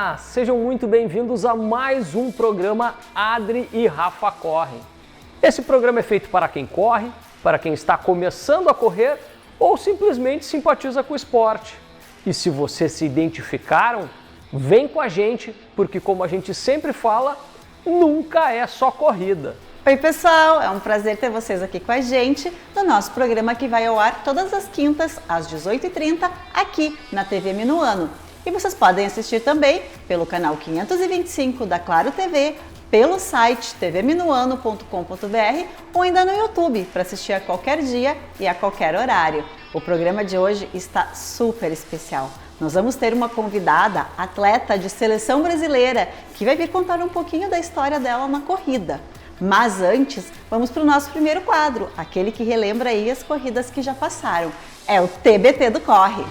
Olá, sejam muito bem-vindos a mais um programa Adri e Rafa Correm. Esse programa é feito para quem corre, para quem está começando a correr ou simplesmente simpatiza com o esporte. E se vocês se identificaram, vem com a gente, porque como a gente sempre fala, nunca é só corrida. Oi pessoal, é um prazer ter vocês aqui com a gente no nosso programa que vai ao ar todas as quintas às 18h30 aqui na TV Minuano. E vocês podem assistir também pelo canal 525 da Claro TV, pelo site tvminuano.com.br ou ainda no YouTube para assistir a qualquer dia e a qualquer horário. O programa de hoje está super especial. Nós vamos ter uma convidada, atleta de seleção brasileira, que vai vir contar um pouquinho da história dela na corrida. Mas antes, vamos para o nosso primeiro quadro, aquele que relembra aí as corridas que já passaram. É o TBT do Corre.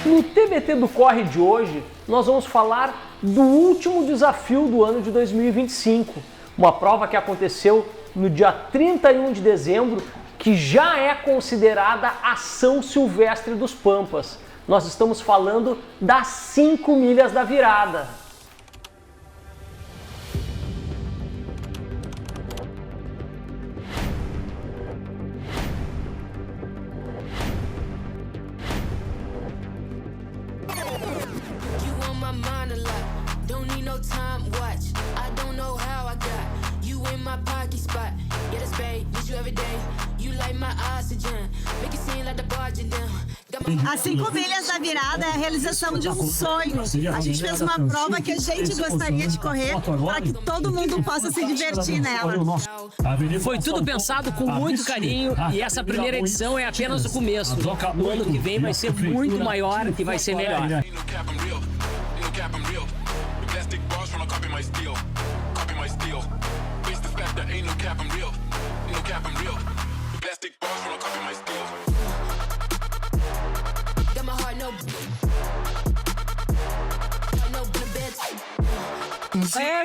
No TBT do Corre de hoje, nós vamos falar do último desafio do ano de 2025. Uma prova que aconteceu no dia 31 de dezembro, que já é considerada a São Silvestre dos Pampas. Nós estamos falando das 5 milhas da virada. As 5 milhas da virada é a realização de um sonho. A gente fez uma prova que a gente gostaria de correr para que todo mundo possa se divertir nela. Foi tudo pensado com muito carinho e essa primeira edição é apenas o começo. No ano que vem vai ser muito maior e vai ser melhor.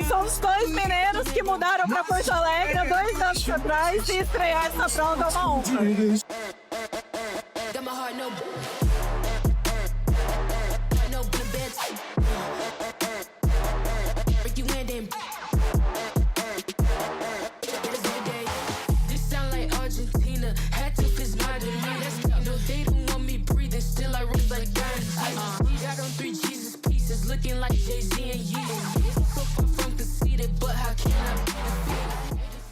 São os dois mineiros que mudaram para Porto Alegre há 2 anos atrás e estrear essa prova é uma honra.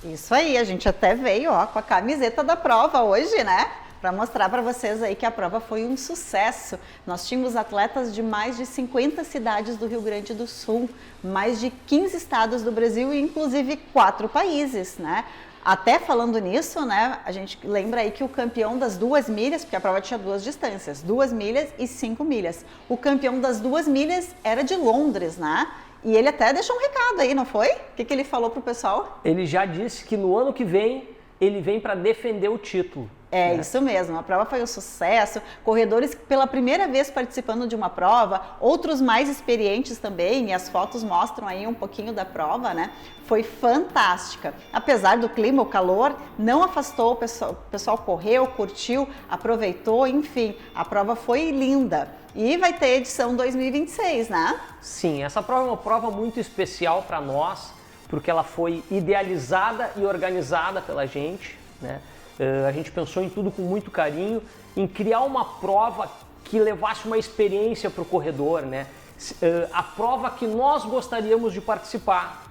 Isso aí, a gente até veio com a camiseta da prova hoje, né? Para mostrar para vocês aí que a prova foi um sucesso. Nós tínhamos atletas de mais de 50 cidades do Rio Grande do Sul, mais de 15 estados do Brasil e inclusive 4 países, né? Até falando nisso, né, a gente lembra aí que o campeão das 2 milhas, porque a prova tinha 2 distâncias, 2 milhas e 5 milhas. O campeão das 2 milhas era de Londres, né? E ele até deixou um recado aí, não foi? O que ele falou pro pessoal? Ele já disse que no ano que vem ele vem para defender o título. É, isso mesmo, a prova foi um sucesso, corredores pela primeira vez participando de uma prova, outros mais experientes também, e as fotos mostram aí um pouquinho da prova, né? Foi fantástica. Apesar do clima, o calor não afastou, o pessoal correu, curtiu, aproveitou, enfim, a prova foi linda. E vai ter edição 2026, né? Sim, essa prova é uma prova muito especial para nós, porque ela foi idealizada e organizada pela gente, né? A gente pensou em tudo com muito carinho, em criar uma prova que levasse uma experiência para o corredor, né? A prova que nós gostaríamos de participar.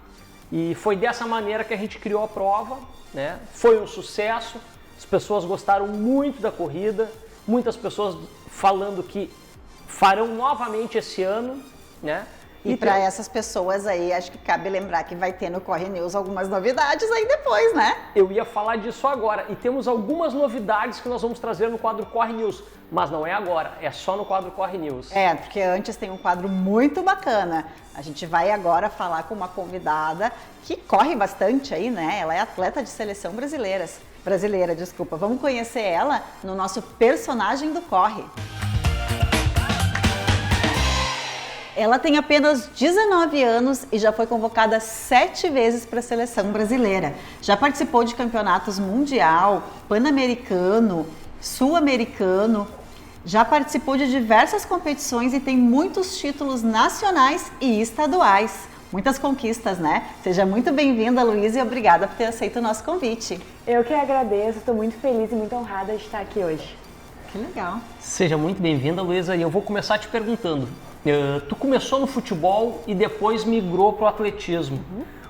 E foi dessa maneira que a gente criou a prova, né? Foi um sucesso, as pessoas gostaram muito da corrida, muitas pessoas falando que farão novamente esse ano, né? E para essas pessoas aí, acho que cabe lembrar que vai ter no Corre News algumas novidades aí depois, né? Eu ia falar disso agora, e temos algumas novidades que nós vamos trazer no quadro Corre News, mas não é agora, é só no quadro Corre News. É, porque antes tem um quadro muito bacana. A gente vai agora falar com uma convidada que corre bastante aí, né? Ela é atleta de seleção brasileira. Vamos conhecer ela no nosso personagem do Corre. Ela tem apenas 19 anos e já foi convocada 7 vezes para a seleção brasileira. Já participou de campeonatos mundial, pan-americano, sul-americano, já participou de diversas competições e tem muitos títulos nacionais e estaduais. Muitas conquistas, né? Seja muito bem-vinda, Luísa, e obrigada por ter aceito o nosso convite. Eu que agradeço, estou muito feliz e muito honrada de estar aqui hoje. Que legal. Seja muito bem-vinda, Luísa, e eu vou começar te perguntando. Tu começou no futebol e depois migrou para o atletismo.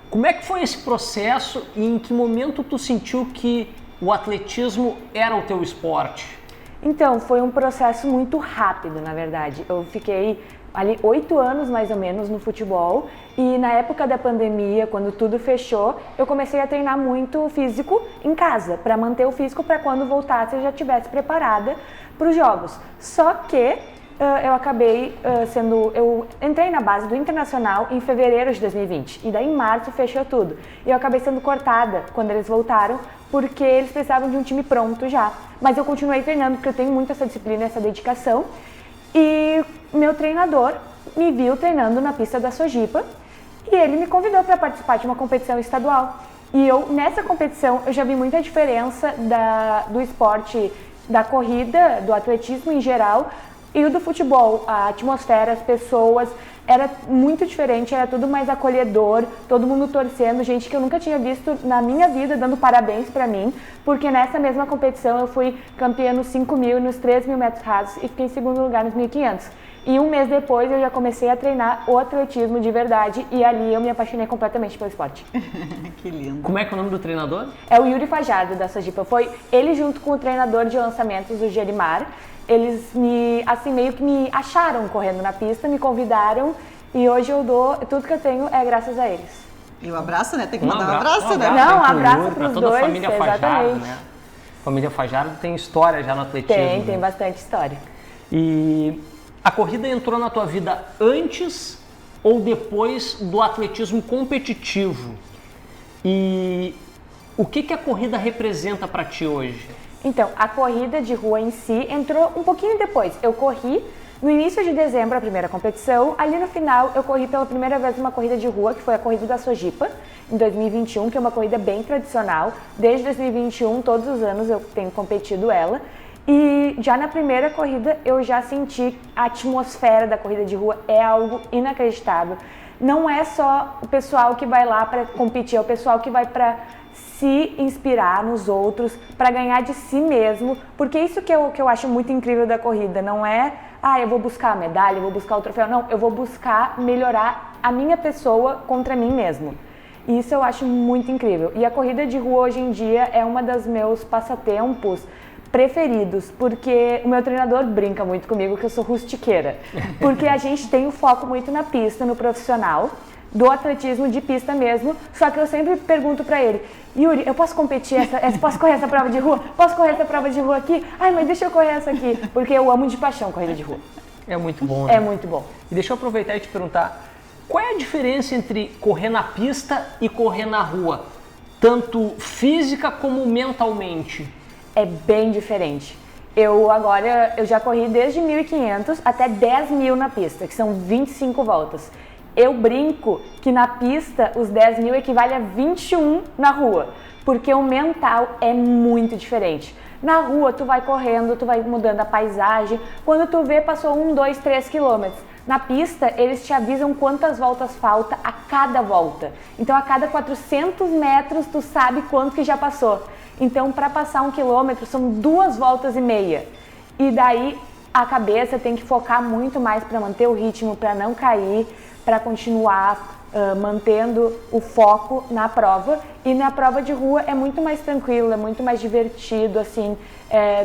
Como é que foi esse processo e em que momento tu sentiu que o atletismo era o teu esporte? Então, foi um processo muito rápido, na verdade. Eu fiquei ali 8 anos, mais ou menos, no futebol e na época da pandemia, quando tudo fechou, eu comecei a treinar muito físico em casa, para manter o físico para quando voltasse eu já estivesse preparada para os jogos. Só que eu acabei eu entrei na base do Internacional em fevereiro de 2020 e daí em março fechou tudo. E eu acabei sendo cortada quando eles voltaram, porque eles precisavam de um time pronto já. Mas eu continuei treinando porque eu tenho muito essa disciplina, essa dedicação. E meu treinador me viu treinando na pista da Sojipa e ele me convidou para participar de uma competição estadual. E nessa competição eu já vi muita diferença do esporte, da corrida, do atletismo em geral e o do futebol. A atmosfera, as pessoas, era muito diferente, era tudo mais acolhedor, todo mundo torcendo, gente que eu nunca tinha visto na minha vida dando parabéns pra mim, porque nessa mesma competição eu fui campeã nos 5.000 e nos 3.000 metros rasos e fiquei em segundo lugar nos 1.500. E um mês depois eu já comecei a treinar o atletismo de verdade e ali eu me apaixonei completamente pelo esporte. Que lindo. Como é que é o nome do treinador? É o Yuri Fajardo da Sojipa, foi ele junto com o treinador de lançamentos, o Gerimar. Eles meio que me acharam correndo na pista, me convidaram e hoje eu dou, tudo que eu tenho é graças a eles. E o abraço, né? Tem que mandar um abraço, né? Não, um pro abraço Yuri, pros toda dois, a família Fajardo, exatamente. né? A família Fajardo tem história já no atletismo. Tem bastante história. E a corrida entrou na tua vida antes ou depois do atletismo competitivo? E o que a corrida representa para ti hoje? Então, a corrida de rua em si entrou um pouquinho depois. Eu corri no início de dezembro a primeira competição, ali no final eu corri pela primeira vez uma corrida de rua, que foi a corrida da Sojipa, em 2021, que é uma corrida bem tradicional. Desde 2021, todos os anos eu tenho competido ela. E já na primeira corrida eu já senti a atmosfera da corrida de rua, é algo inacreditável. Não é só o pessoal que vai lá para competir, é o pessoal que vai para se inspirar nos outros, para ganhar de si mesmo, porque isso que eu acho muito incrível da corrida, não é, eu vou buscar a medalha, eu vou buscar o troféu, não, eu vou buscar melhorar a minha pessoa contra mim mesmo. E isso eu acho muito incrível. E a corrida de rua hoje em dia é uma dos meus passatempos preferidos, porque o meu treinador brinca muito comigo que eu sou rustiqueira, porque a gente tem o foco muito na pista, no profissional, do atletismo de pista mesmo, só que eu sempre pergunto pra ele, Yuri, eu posso competir, posso correr essa prova de rua? Posso correr essa prova de rua aqui? Ai, mas deixa eu correr essa aqui, porque eu amo de paixão corrida de rua. É muito bom, né? É muito bom. E deixa eu aproveitar e te perguntar, qual é a diferença entre correr na pista e correr na rua? Tanto física como mentalmente? É bem diferente. Eu já corri desde 1.500 até 10.000 na pista, que são 25 voltas. Eu brinco que na pista os 10.000 equivale a 21 na rua, porque o mental é muito diferente. Na rua tu vai correndo, tu vai mudando a paisagem, quando tu vê passou 1, 2, 3 quilômetros. Na pista eles te avisam quantas voltas falta a cada volta. Então a cada 400 metros tu sabe quanto que já passou. Então para passar 1 quilômetro são 2 voltas e meia. E daí a cabeça tem que focar muito mais para manter o ritmo, para não cair, para continuar mantendo o foco na prova. E na prova de rua é muito mais tranquilo, é muito mais divertido, assim,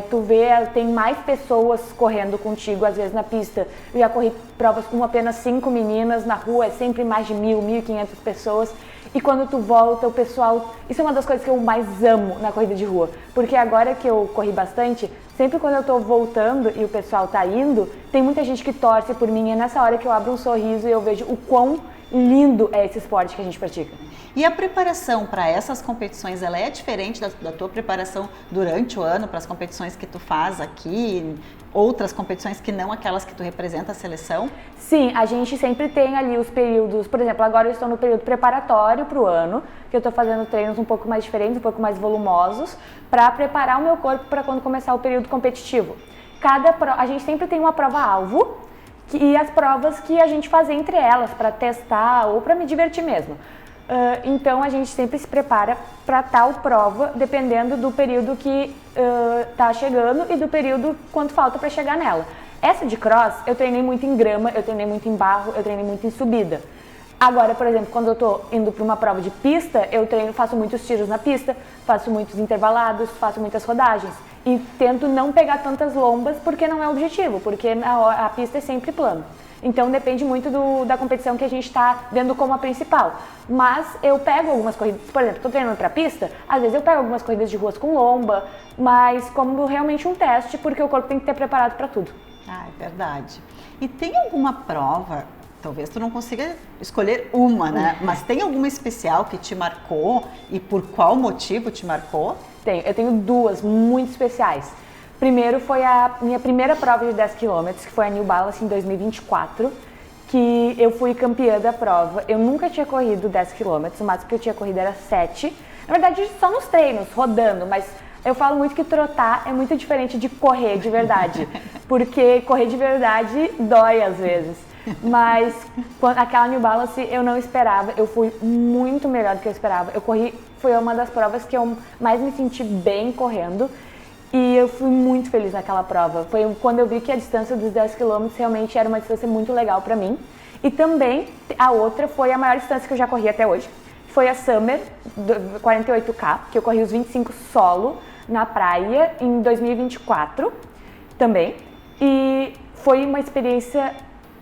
tu vê, tem mais pessoas correndo contigo, às vezes na pista. Eu já corri provas com apenas 5 meninas, na rua é sempre mais de 1.000, 1.500 pessoas. E quando tu volta, o pessoal... Isso é uma das coisas que eu mais amo na corrida de rua. Porque agora que eu corri bastante, sempre quando eu tô voltando e o pessoal tá indo, tem muita gente que torce por mim. É nessa hora que eu abro um sorriso e eu vejo o quão lindo é esse esporte que a gente pratica. E a preparação para essas competições, ela é diferente da tua preparação durante o ano, para as competições que tu faz aqui, outras competições que não aquelas que tu representa a seleção? Sim, a gente sempre tem ali os períodos, por exemplo, agora eu estou no período preparatório para o ano, que eu estou fazendo treinos um pouco mais diferentes, um pouco mais volumosos, para preparar o meu corpo para quando começar o período competitivo. A gente sempre tem uma prova-alvo e as provas que a gente faz entre elas, para testar ou para me divertir mesmo. Então a gente sempre se prepara para tal prova, dependendo do período que está chegando e do período quanto falta para chegar nela. Essa de cross, eu treinei muito em grama, eu treinei muito em barro, eu treinei muito em subida. Agora, por exemplo, quando eu estou indo para uma prova de pista, eu faço muitos tiros na pista, faço muitos intervalados, faço muitas rodagens e tento não pegar tantas lombas porque não é o objetivo, porque a pista é sempre plana. Então depende muito da competição que a gente está vendo como a principal. Mas eu pego algumas corridas, por exemplo, estou treinando para pista, às vezes eu pego algumas corridas de ruas com lomba, mas como realmente um teste, porque o corpo tem que ter preparado para tudo. Ah, é verdade. E tem alguma prova, talvez tu não consiga escolher uma, né? Mas tem alguma especial que te marcou e por qual motivo te marcou? Eu tenho duas muito especiais. Primeiro foi a minha primeira prova de 10 km, que foi a New Balance em 2024, que eu fui campeã da prova. Eu nunca tinha corrido 10 km, o máximo que eu tinha corrido era 7. Na verdade, só nos treinos, rodando, mas eu falo muito que trotar é muito diferente de correr de verdade, porque correr de verdade dói às vezes. Mas aquela New Balance eu não esperava, eu fui muito melhor do que eu esperava. Foi uma das provas que eu mais me senti bem correndo. E eu fui muito feliz naquela prova. Foi quando eu vi que a distância dos 10 km realmente era uma distância muito legal para mim. E também a outra foi a maior distância que eu já corri até hoje. Foi a Summer 48K, que eu corri os 25 solo na praia em 2024 também. E foi uma experiência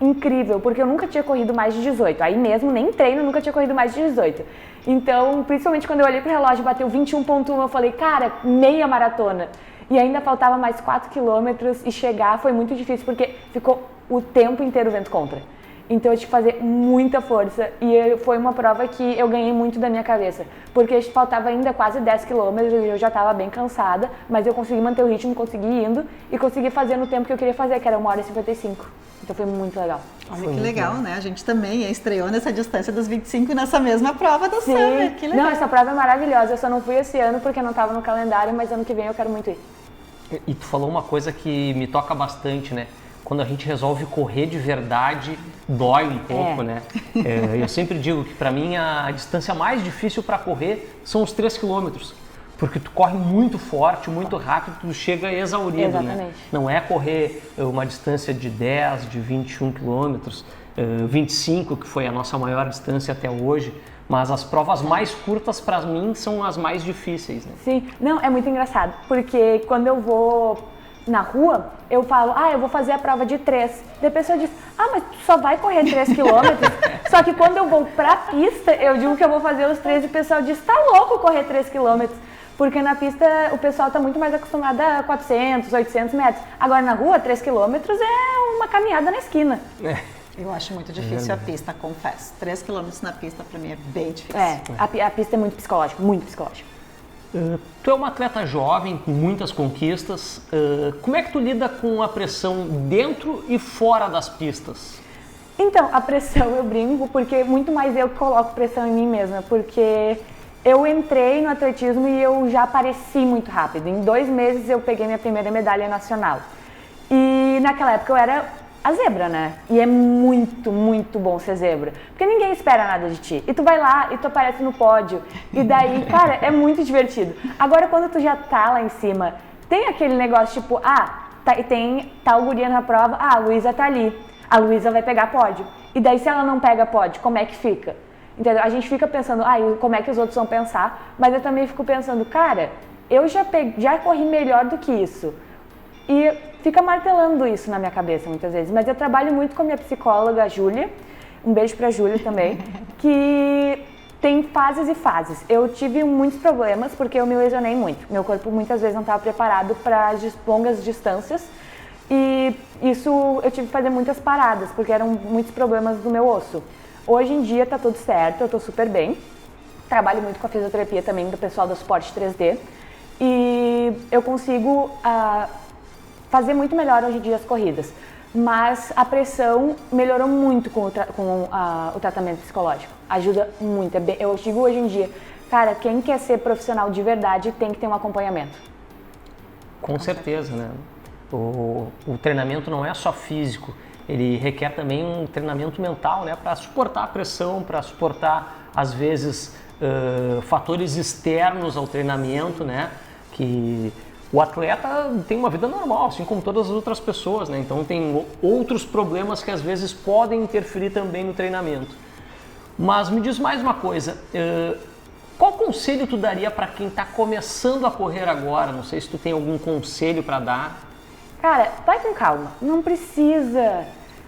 incrível, porque eu nunca tinha corrido mais de 18. Aí mesmo, nem treino, eu nunca tinha corrido mais de 18. Então, principalmente quando eu olhei pro relógio e bateu 21.1, eu falei, cara, meia maratona. E ainda faltava mais 4 quilômetros e chegar foi muito difícil, porque ficou o tempo inteiro vento contra. Então eu tive que fazer muita força e foi uma prova que eu ganhei muito da minha cabeça, porque faltava ainda quase 10 quilômetros e eu já estava bem cansada, mas eu consegui manter o ritmo, consegui indo e consegui fazer no tempo que eu queria fazer, que era 1h55. Então foi muito legal. Olha que legal, né? A gente também estreou nessa distância dos 25 nessa mesma prova do Summer. Que legal. Não, essa prova é maravilhosa. Eu só não fui esse ano porque não estava no calendário, mas ano que vem eu quero muito ir. E tu falou uma coisa que me toca bastante, né? Quando a gente resolve correr de verdade, dói um pouco, né? Eu sempre digo que para mim a distância mais difícil para correr são os 3 quilômetros. Porque tu corre muito forte, muito rápido, tu chega exaurido, exatamente, né? Não é correr uma distância de 10, de 21 quilômetros, 25, que foi a nossa maior distância até hoje. Mas as provas mais curtas, para mim, são as mais difíceis, né? Sim, não, é muito engraçado, porque quando eu vou na rua, eu falo, eu vou fazer a prova de 3. Daí a pessoa diz, mas tu só vai correr 3 quilômetros? Só que quando eu vou pra pista, eu digo que eu vou fazer os 3 e o pessoal diz, tá louco correr 3 quilômetros? Porque na pista o pessoal tá muito mais acostumado a 400, 800 metros. Agora na rua, 3 quilômetros é uma caminhada na esquina. Eu acho muito difícil a pista, confesso. 3 km na pista pra mim é bem difícil. A pista é muito psicológica, muito psicológica. Tu é uma atleta jovem, com muitas conquistas. Como é que tu lida com a pressão dentro e fora das pistas? Então, a pressão eu brinco, porque muito mais eu que coloco pressão em mim mesma, porque eu entrei no atletismo e eu já apareci muito rápido. Em 2 meses eu peguei minha primeira medalha nacional. E naquela época eu era a zebra, né? E é muito, muito bom ser zebra. Porque ninguém espera nada de ti. E tu vai lá e tu aparece no pódio. E daí, cara, é muito divertido. Agora, quando tu já tá lá em cima, tem aquele negócio tipo, tem tal guria na prova, a Luísa tá ali. A Luísa vai pegar pódio. E daí, se ela não pega pódio, como é que fica? Entendeu? A gente fica pensando, como é que os outros vão pensar? Mas eu também fico pensando, cara, eu já corri melhor do que isso. E fica martelando isso na minha cabeça muitas vezes. Mas eu trabalho muito com a minha psicóloga, a Júlia. Um beijo pra Júlia também. Que tem fases e fases. Eu tive muitos problemas porque eu me lesionei muito. Meu corpo muitas vezes não estava preparado para longas distâncias. E isso eu tive que fazer muitas paradas, porque eram muitos problemas do meu osso. Hoje em dia tá tudo certo, eu tô super bem. Trabalho muito com a fisioterapia também do pessoal do suporte 3D. E eu consigo fazer muito melhor hoje em dia as corridas. Mas a pressão melhorou muito com o tratamento psicológico. Ajuda muito. Eu digo hoje em dia, cara, quem quer ser profissional de verdade tem que ter um acompanhamento. Com certeza, né? O treinamento não é só físico, ele requer também um treinamento mental, né? Para suportar a pressão, para suportar, às vezes, fatores externos ao treinamento, né? Que o atleta tem uma vida normal, assim como todas as outras pessoas, né? Então tem outros problemas que às vezes podem interferir também no treinamento. Mas me diz mais uma coisa, qual conselho tu daria para quem está começando a correr agora? Não sei se tu tem algum conselho para dar. Cara, vai com calma, não precisa.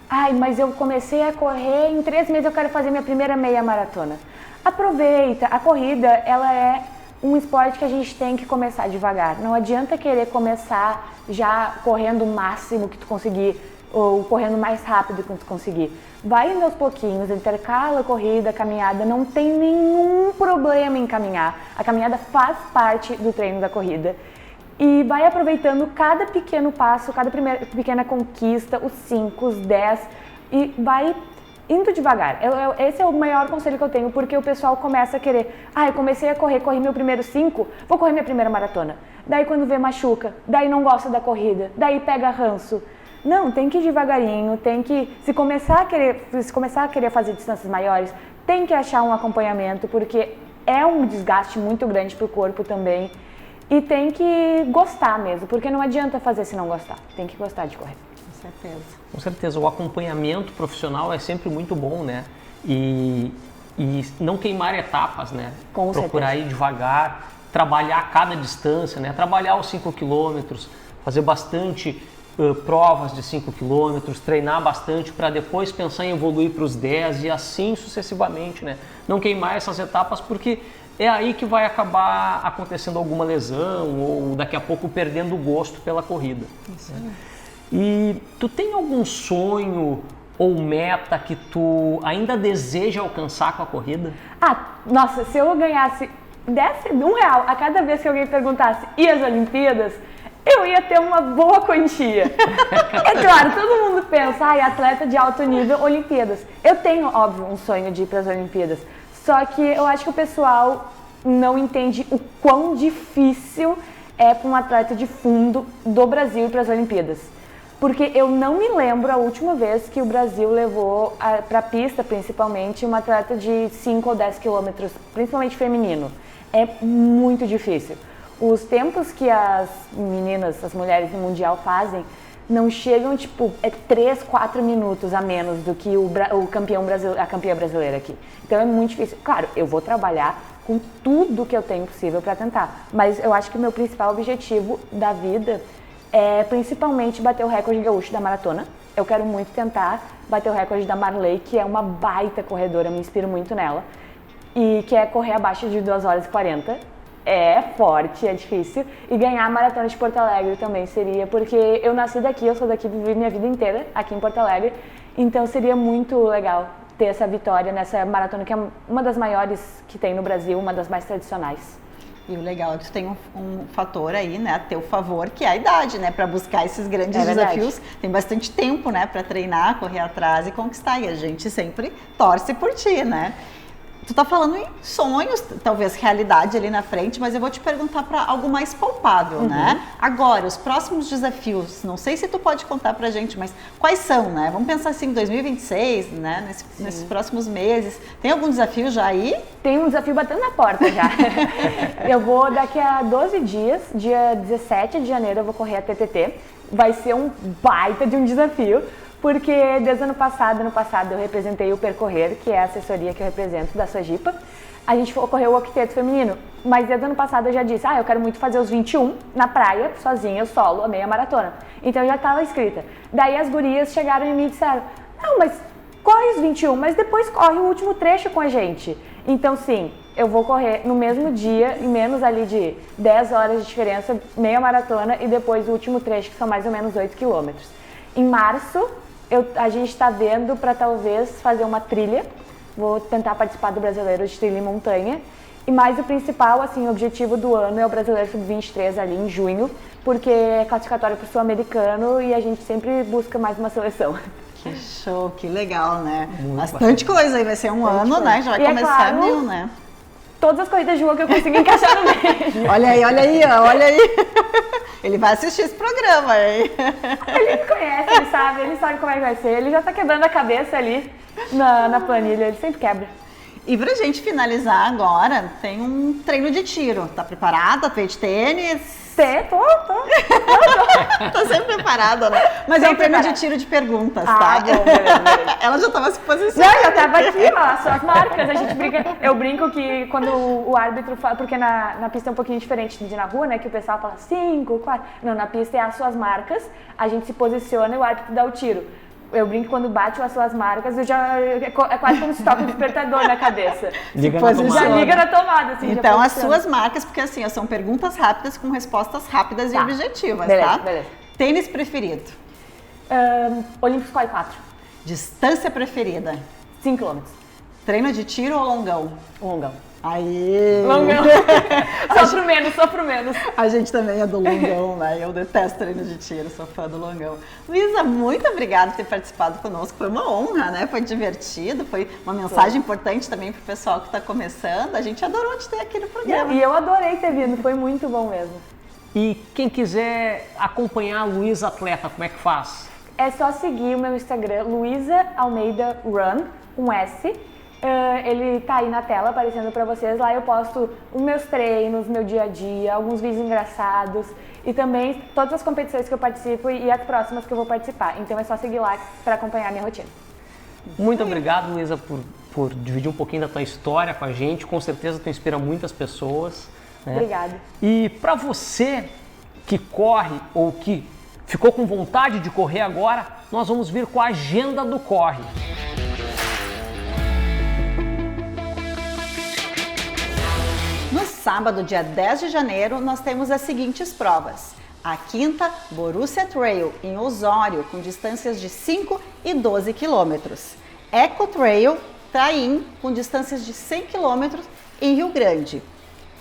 Ai, mas eu comecei a correr, em 3 meses eu quero fazer minha primeira meia maratona. Aproveita, a corrida, ela é um esporte que a gente tem que começar devagar. Não adianta querer começar já correndo o máximo que tu conseguir ou correndo mais rápido que tu conseguir. Vai indo aos pouquinhos, intercala a corrida, a caminhada, não tem nenhum problema em caminhar. A caminhada faz parte do treino da corrida. E vai aproveitando cada pequeno passo, cada pequena conquista, os 5, os 10 e vai indo devagar. Esse é o maior conselho que eu tenho, porque o pessoal começa a querer, eu comecei a correr, corri meu primeiro 5, vou correr minha primeira maratona. Daí quando vê machuca, daí não gosta da corrida, daí pega ranço. Não, tem que ir devagarinho, tem que, se começar a querer fazer distâncias maiores, tem que achar um acompanhamento, porque é um desgaste muito grande para o corpo também. E tem que gostar mesmo, porque não adianta fazer se não gostar, tem que gostar de correr. Com certeza. Com certeza, o acompanhamento profissional é sempre muito bom, né? E não queimar etapas, né? Com Procurar certeza. ir devagar, trabalhar cada distância, né? Trabalhar os 5 quilômetros, fazer bastante provas de 5 quilômetros, treinar bastante para depois pensar em evoluir para os 10 e assim sucessivamente, né? Não queimar essas etapas porque é aí que vai acabar acontecendo alguma lesão ou daqui a pouco perdendo o gosto pela corrida. Isso né? E tu tem algum sonho ou meta que tu ainda deseja alcançar com a corrida? Nossa, se eu ganhasse R$1 a cada vez que alguém perguntasse e as Olimpíadas, eu ia ter uma boa quantia. É claro, todo mundo pensa, atleta de alto nível, Olimpíadas. Eu tenho, óbvio, um sonho de ir para as Olimpíadas. Só que eu acho que o pessoal não entende o quão difícil é para um atleta de fundo do Brasil ir para as Olimpíadas. Porque eu não me lembro a última vez que o Brasil levou para a pista, principalmente, uma atleta de 5 ou 10 quilômetros, principalmente feminino. É muito difícil. Os tempos que as meninas, as mulheres no Mundial fazem, não chegam, 3, 4 minutos a menos do que a campeã brasileira aqui. Então é muito difícil. Claro, eu vou trabalhar com tudo que eu tenho possível para tentar, mas eu acho que o meu principal objetivo da vida é principalmente bater o recorde gaúcho da maratona. Eu quero muito tentar bater o recorde da Marley, que é uma baita corredora, eu me inspiro muito nela, e que é correr abaixo de 2 horas e 40. É forte, é difícil. E ganhar a maratona de Porto Alegre também seria, porque eu nasci daqui, eu sou daqui, vivi minha vida inteira aqui em Porto Alegre. Então seria muito legal ter essa vitória nessa maratona, que é uma das maiores que tem no Brasil, uma das mais tradicionais. E o legal é que tu tem um fator aí, né, a teu favor, que é a idade, né, para buscar esses grandes desafios. Tem bastante tempo, né, para treinar, correr atrás e conquistar. E a gente sempre torce por ti, né? Tu tá falando em sonhos, talvez realidade ali na frente, mas eu vou te perguntar para algo mais palpável, né? Agora, os próximos desafios, não sei se tu pode contar pra gente, mas quais são, né? Vamos pensar assim, 2026, né? Nesses próximos meses. Tem algum desafio já aí? Tem um desafio batendo na porta já. Eu vou, daqui a 12 dias, dia 17 de janeiro, eu vou correr a TTT. Vai ser um baita de um desafio. Porque desde ano passado eu representei o Percorrer, que é a assessoria que eu represento da Sojipa. A gente correu o octeto feminino, mas desde ano passado eu já disse, eu quero muito fazer os 21 na praia, sozinha, solo, a meia maratona. Então eu já estava inscrita. Daí as gurias chegaram e me disseram, não, mas corre os 21, mas depois corre o último trecho com a gente. Então sim, eu vou correr no mesmo dia, em menos ali de 10 horas de diferença, meia maratona e depois o último trecho, que são mais ou menos 8 quilômetros. Em março, a gente está vendo para talvez fazer uma trilha vou tentar participar do Brasileiro de Trilha e Montanha. E mais o principal, assim, o objetivo do ano é o Brasileiro Sub-23 ali em junho, porque é classificatório para o Sul-Americano e a gente sempre busca mais uma seleção. Que show, que legal, né? Bastante coisa aí, vai ser um ano, coisa. né? Já vai E começar claro, mil, né? Todas as corridas de rua que eu consigo encaixar no meio. Olha aí, ó, olha aí. Ele vai assistir esse programa aí. Ele me conhece, ele sabe como é que vai ser. Ele já tá quebrando a cabeça ali na planilha, ele sempre quebra. E pra gente finalizar agora, tem um treino de tiro. Tá preparada? Veio de tênis? Tô. Tá sempre preparada, né? Mas é um treino de tiro de perguntas, tá? Bom, beleza. Ela já tava se posicionando. Não, eu tava aqui, ó, só as marcas. A gente brinca, eu brinco que quando o árbitro fala, porque na pista é um pouquinho diferente de na rua, né? Que o pessoal fala 5, 4. Não, na pista é as suas marcas, a gente se posiciona e o árbitro dá o tiro. Eu brinco que quando bate as suas marcas, é quase como se toca um despertador na cabeça. Liga na tomada. Já liga na tomada, assim. Então, as suas marcas, porque assim, ó, são perguntas rápidas com respostas rápidas e objetivas, beleza, tá? beleza. Tênis preferido? Olímpicos 4. Distância preferida? 5 km. Treino de tiro ou longão? Longão. Aí. Longão. Só pro menos. A gente também é do longão, né? Eu detesto treino de tiro, sou fã do longão. Luísa, muito obrigada por ter participado conosco. Foi uma honra, né? Foi divertido, foi uma mensagem importante também pro pessoal que está começando. A gente adorou te ter aqui no programa. E eu adorei ter vindo, foi muito bom mesmo. E quem quiser acompanhar a Luísa Atleta, como é que faz? É só seguir o meu Instagram, Luísa Almeida Run, um S. Ele tá aí na tela aparecendo pra vocês. Lá eu posto os meus treinos, meu dia a dia, alguns vídeos engraçados e também todas as competições que eu participo e as próximas que eu vou participar. Então é só seguir lá pra acompanhar a minha rotina. Muito obrigado, Luísa, por dividir um pouquinho da tua história com a gente. Com certeza tu inspira muitas pessoas, né? Obrigada. E pra você que corre ou que ficou com vontade de correr agora, nós vamos vir com a agenda do Corre. No sábado, dia 10 de janeiro, nós temos as seguintes provas. A quinta, Borussia Trail, em Osório, com distâncias de 5 e 12 quilômetros. Eco Trail, Traim, com distâncias de 100 quilômetros, em Rio Grande.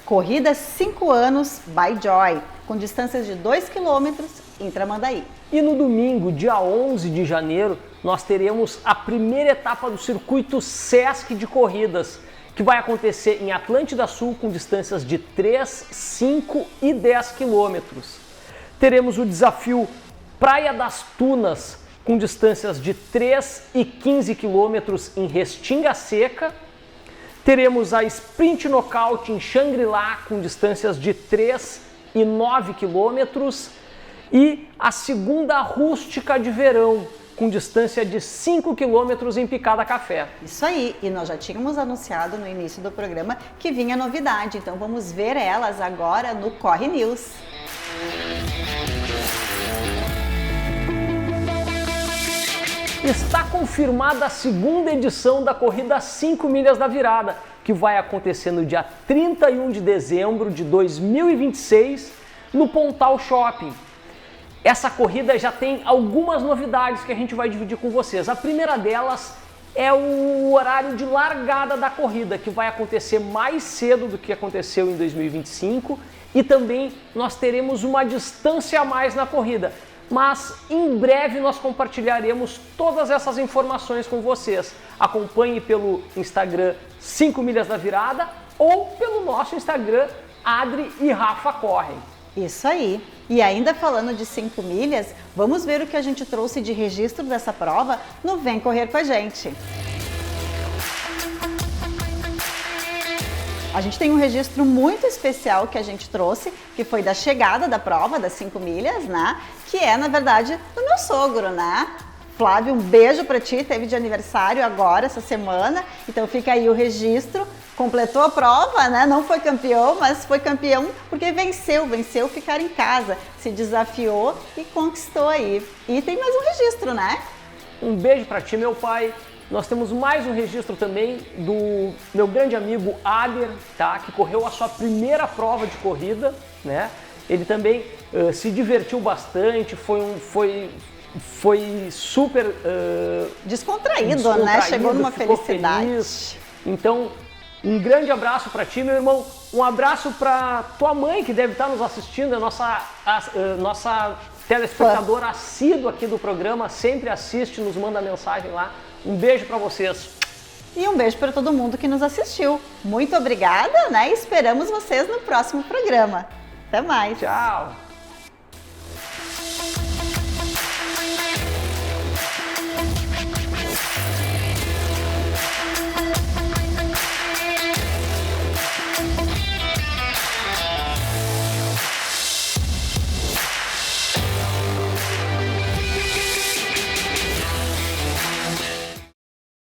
Corrida 5 anos, by Joy, com distâncias de 2 quilômetros, em Tramandaí. E no domingo, dia 11 de janeiro, nós teremos a primeira etapa do circuito Sesc de corridas, que vai acontecer em Atlântida Sul com distâncias de 3, 5 e 10 quilômetros. Teremos o desafio Praia das Tunas com distâncias de 3 e 15 quilômetros em Restinga Seca. Teremos a Sprint Knockout em Xangri-Lá com distâncias de 3 e 9 quilômetros. E a segunda Rústica de Verão com distância de 5 quilômetros em Picada Café. Isso aí, e nós já tínhamos anunciado no início do programa que vinha novidade, então vamos ver elas agora no Corre News. Está confirmada a segunda edição da Corrida 5 Milhas da Virada, que vai acontecer no dia 31 de dezembro de 2026 no Pontal Shopping. Essa corrida já tem algumas novidades que a gente vai dividir com vocês. A primeira delas é o horário de largada da corrida, que vai acontecer mais cedo do que aconteceu em 2025, e também nós teremos uma distância a mais na corrida. Mas em breve nós compartilharemos todas essas informações com vocês. Acompanhe pelo Instagram 5 Milhas da Virada ou pelo nosso Instagram Adri e Rafa Correm. Isso aí. E ainda falando de 5 milhas, vamos ver o que a gente trouxe de registro dessa prova no Vem Correr com a gente. A gente tem um registro muito especial que a gente trouxe, que foi da chegada da prova das 5 milhas, né? Que é, na verdade, do meu sogro, né? Flávio, um beijo pra ti, teve de aniversário agora, essa semana, então fica aí o registro. Completou a prova, né? Não foi campeão, mas foi campeão porque venceu ficar em casa, se desafiou e conquistou aí. E tem mais um registro, né? Um beijo pra ti, meu pai. Nós temos mais um registro também do meu grande amigo Ader, tá? Que correu a sua primeira prova de corrida, né? Ele também se divertiu bastante, foi foi super descontraído, né? Chegou numa ficou felicidade. Feliz. Então, um grande abraço para ti, meu irmão. Um abraço para tua mãe, que deve estar nos assistindo, a nossa telespectadora assídua aqui do programa, sempre assiste, nos manda mensagem lá. Um beijo para vocês. E um beijo para todo mundo que nos assistiu. Muito obrigada, né? E esperamos vocês no próximo programa. Até mais. Tchau.